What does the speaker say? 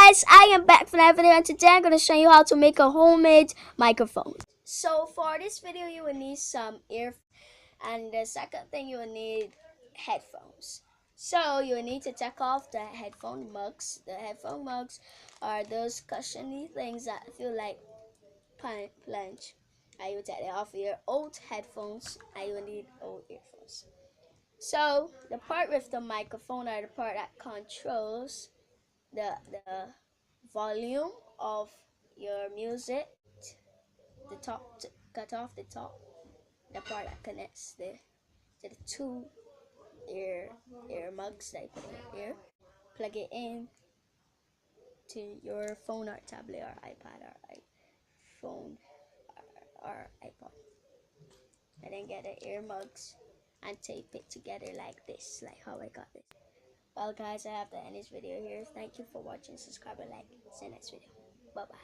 guys, I am back for another video, and today I'm going to show you how to make a homemade microphone. So for this video you will need some ear, and the second thing you will need headphones. So you will need to take off the headphone mugs. The headphone mugs are those cushiony things that feel like plunge. And you will take it off your old headphones, and you will need old earphones. So the part with the microphone are the part that controls the volume of your music. The top, cut off the top, the part that connects to the two ear mugs that you put in your ear. Plug it in to your phone or tablet or iPad or iPhone or iPod, and then get the ear mugs and tape it together like this, like how I got this. Well guys, I have to end this video here. Thank you for watching. Subscribe and like. See you next video. Bye bye.